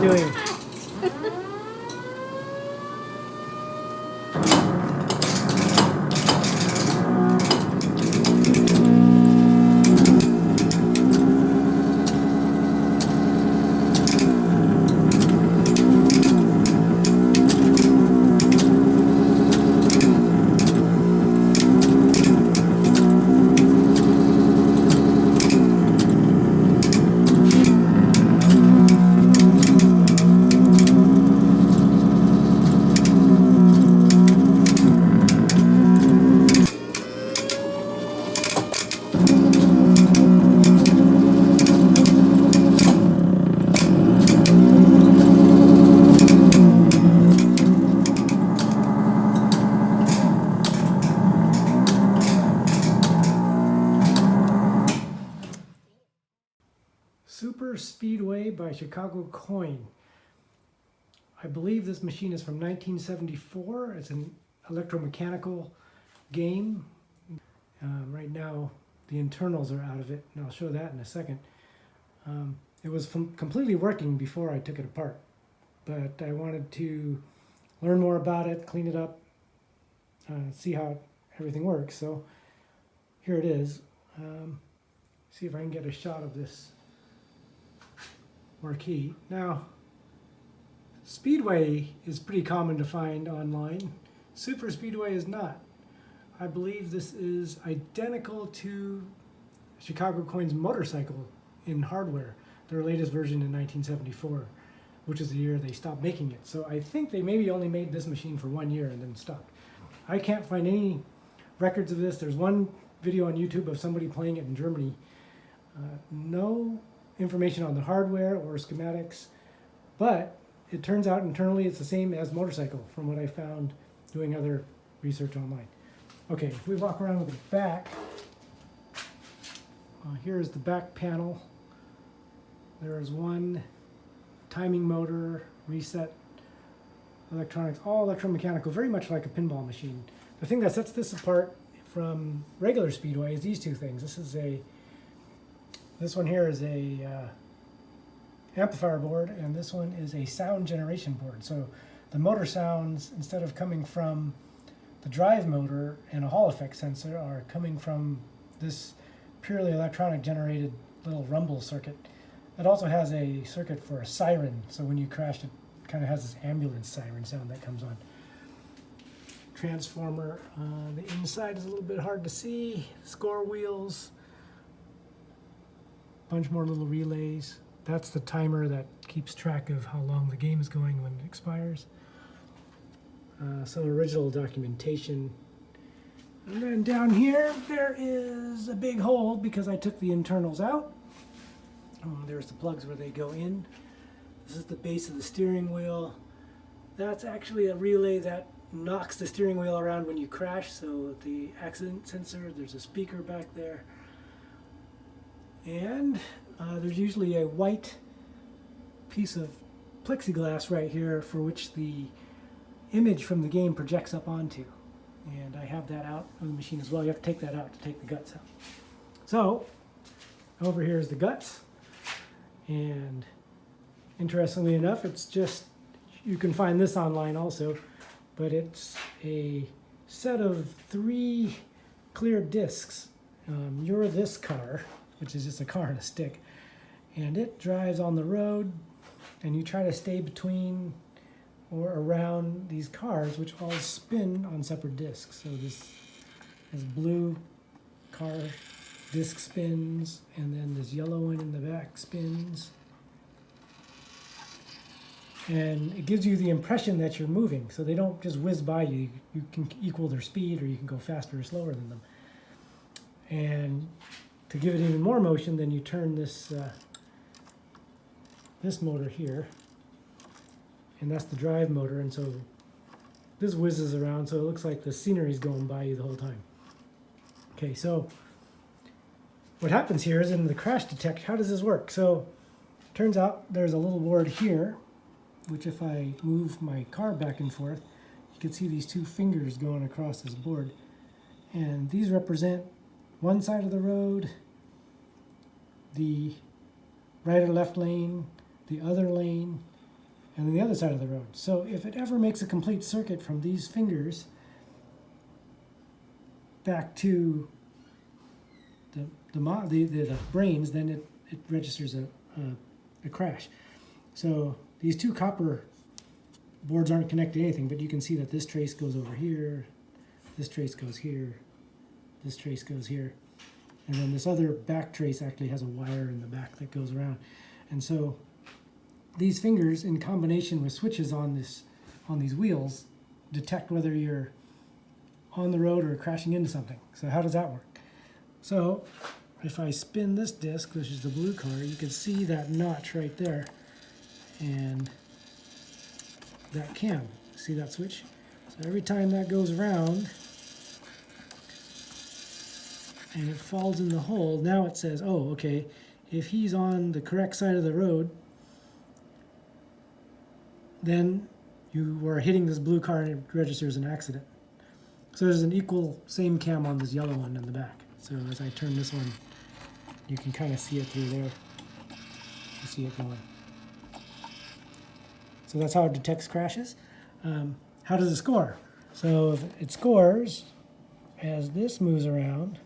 doing? Super Speedway by Chicago Coin. I believe this machine is from 1974. It's an electromechanical game. Right now the internals are out of it, and I'll show that in a second. It was completely working before I took it apart, but I wanted to learn more about it, clean it up, see how everything works. So here it is. See if I can get a shot of this marquee. Now, Speedway is pretty common to find online. Super Speedway is not. I believe this is identical to Chicago Coin's motorcycle in hardware, their latest version in 1974, which is the year they stopped making it. So I think they maybe only made this machine for 1 year and then stopped. I can't find any records of this. There's one video on YouTube of somebody playing it in Germany. No information on the hardware or schematics, but it turns out internally it's the same as motorcycle from what I found doing other research online. Okay, if we walk around with the back, here is the back panel. There is one timing motor, reset electronics, all electromechanical, very much like a pinball machine. The thing that sets this apart from regular Speedway is these two things. This one here is a amplifier board, and this one is a sound generation board. So the motor sounds, instead of coming from the drive motor and a Hall effect sensor, are coming from this purely electronic generated little rumble circuit. It also has a circuit for a siren, so when you crash it kind of has this ambulance siren sound that comes on. Transformer, the inside is a little bit hard to see. Score wheels, bunch more little relays. That's the timer that keeps track of how long the game is going when it expires. Some original documentation. And then down here, there is a big hole because I took the internals out. There's the plugs where they go in. This is the base of the steering wheel. That's actually a relay that knocks the steering wheel around when you crash. So the accident sensor, there's a speaker back there. And there's usually a white piece of plexiglass right here for which the image from the game projects up onto. And I have that out of the machine as well. You have to take that out to take the guts out. So over here is the guts. And interestingly enough, it's just, you can find this online also, but it's a set of 3 clear discs. You're this car, which is just a car and a stick, and it drives on the road, and you try to stay between or around these cars, which all spin on separate discs. So this blue car disc spins, and then this yellow one in the back spins. And it gives you the impression that you're moving, so they don't just whiz by you. You can equal their speed, or you can go faster or slower than them. And to give it even more motion, then you turn this this motor here, and that's the drive motor, and so this whizzes around, so it looks like the scenery's going by you the whole time. Okay, so what happens here is in the crash detect, how does this work? So turns out there's a little board here, which if I move my car back and forth, you can see these 2 fingers going across this board. And these represent one side of the road, the right or left lane, the other lane, and then the other side of the road. So if it ever makes a complete circuit from these fingers back to the brains, then it registers a crash. So these two copper boards aren't connected to anything, but you can see that this trace goes over here, this trace goes here, this trace goes here, and then this other back trace actually has a wire in the back that goes around. And so these fingers, in combination with switches on these wheels, detect whether you're on the road or crashing into something. So how does that work? So if I spin this disc, which is the blue color, you can see that notch right there and that cam. See that switch? So every time that goes around and it falls in the hole, now it says, oh, okay, if he's on the correct side of the road, then you are hitting this blue car and it registers an accident. So there's an equal same cam on this yellow one in the back. So as I turn this one, you can kind of see it through there. You see it going. So that's how it detects crashes. How does it score? So if it scores, as this moves around,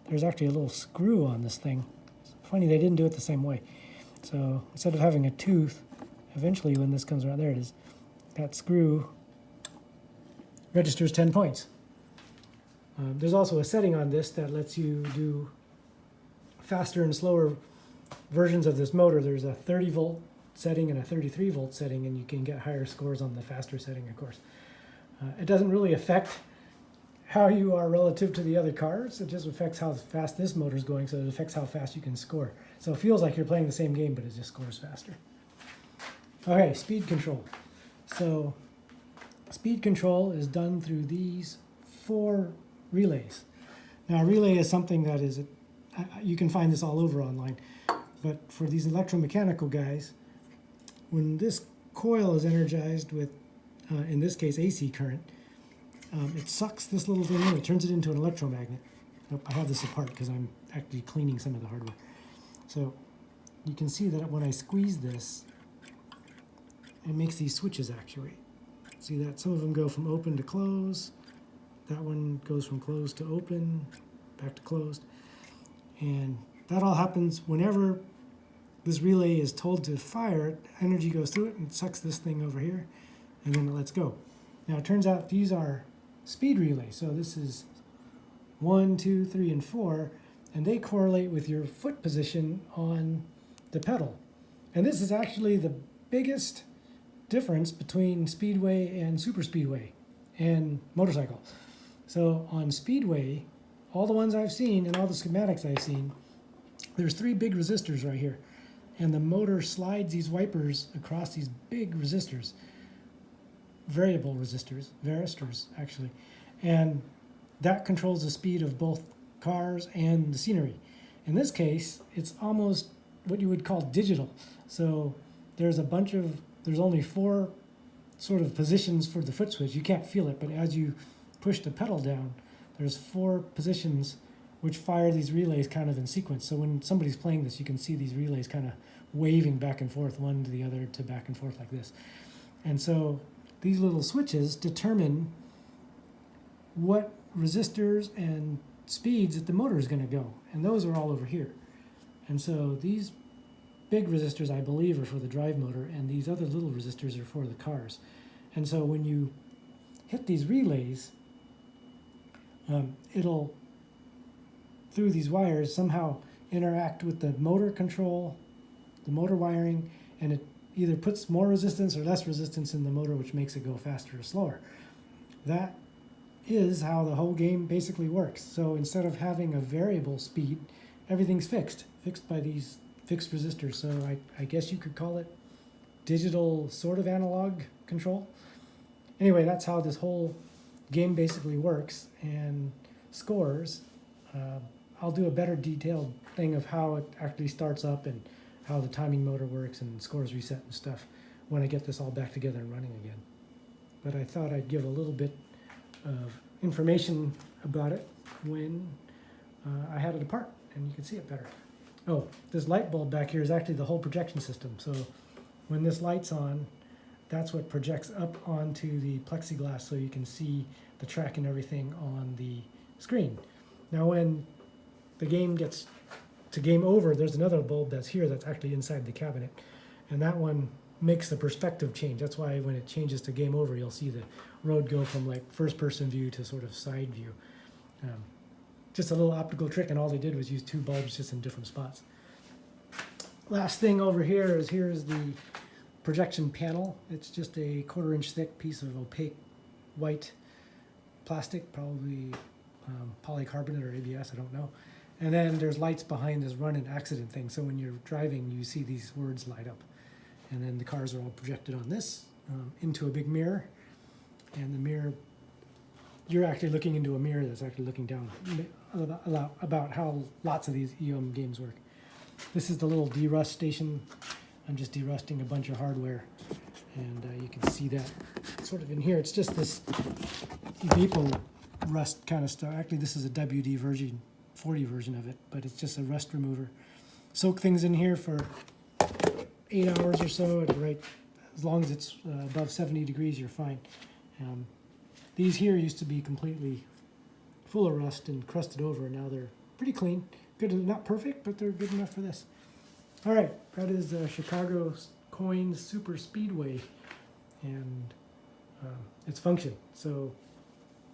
there's actually a little screw on this thing. It's funny, they didn't do it the same way. So instead of having a tooth, eventually when this comes around, there it is, that screw registers 10 points. There's also a setting on this that lets you do faster and slower versions of this motor. There's a 30 volt setting and a 33 volt setting, and you can get higher scores on the faster setting, of course. It doesn't really affect how you are relative to the other cars. It just affects how fast this motor is going, so it affects how fast you can score. So it feels like you're playing the same game, but it just scores faster. Okay, speed control. So speed control is done through these 4 relays. Now, a relay is something that is, you can find this all over online, but for these electromechanical guys, when this coil is energized with, in this case, AC current, it sucks this little thing in, it turns it into an electromagnet. Nope, I have this apart because I'm actually cleaning some of the hardware. So you can see that when I squeeze this, it makes these switches actuate. See that? Some of them go from open to close. That one goes from closed to open, back to closed. And that all happens whenever this relay is told to fire, energy goes through it and sucks this thing over here, and then it lets go. Now it turns out these are speed relays. So this is 1, 2, 3, and 4, and they correlate with your foot position on the pedal. And this is actually the biggest difference between speedway and super speedway and motorcycle. So on speedway, all the ones I've seen and all the schematics I've seen, there's 3 big resistors right here, and the motor slides these wipers across these big resistors, variable resistors, varistors actually, and that controls the speed of both cars and the scenery. In this case, it's almost what you would call digital. So there's only 4 sort of positions for the foot switch. You can't feel it, but as you push the pedal down, there's 4 positions which fire these relays kind of in sequence. So when somebody's playing this, you can see these relays kind of waving back and forth, one to the other, to back and forth like this. And so these little switches determine what resistors and speeds that the motor is going to go. And those are all over here. And so these big resistors, I believe, are for the drive motor, and these other little resistors are for the cars. And so when you hit these relays, it'll, through these wires, somehow interact with the motor control, the motor wiring, and it either puts more resistance or less resistance in the motor, which makes it go faster or slower. That is how the whole game basically works. So instead of having a variable speed, everything's fixed by these fixed resistors. So I guess you could call it digital sort of analog control. Anyway, that's how this whole game basically works and scores. I'll do a better detailed thing of how it actually starts up and how the timing motor works and scores reset and stuff when I get this all back together and running again. But I thought I'd give a little bit of information about it when I had it apart and you can see it better. Oh, this light bulb back here is actually the whole projection system. So when this light's on, that's what projects up onto the plexiglass so you can see the track and everything on the screen. Now when the game gets to game over, there's another bulb that's here that's actually inside the cabinet, and that one makes the perspective change. That's why when it changes to game over, you'll see the road go from like first person view to sort of side view. Just a little optical trick, and all they did was use two bulbs just in different spots. Last thing over here is the projection panel. It's just a 1/4 inch thick piece of opaque white plastic, probably polycarbonate or ABS, I don't know. And then there's lights behind this run and accident thing, so when you're driving you see these words light up. And then the cars are all projected on this into a big mirror, and the mirror, you're actually looking into a mirror that's actually looking down about how lots of these games work. This is the little derust station. I'm just derusting a bunch of hardware, and you can see that sort of in here. It's just this Vapo rust kind of stuff. Actually, this is a WD version 40 version of it, but it's just a rust remover. Soak things in here for 8 hours or so, and right, as long as it's above 70 degrees, you're fine. These here used to be completely full of rust and crusted over, and now they're pretty clean. Good, not perfect, but they're good enough for this. All right, that is Chicago Coin Super Speedway and its function. So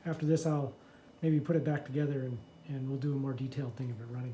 after this, I'll maybe put it back together and we'll do a more detailed thing of it running.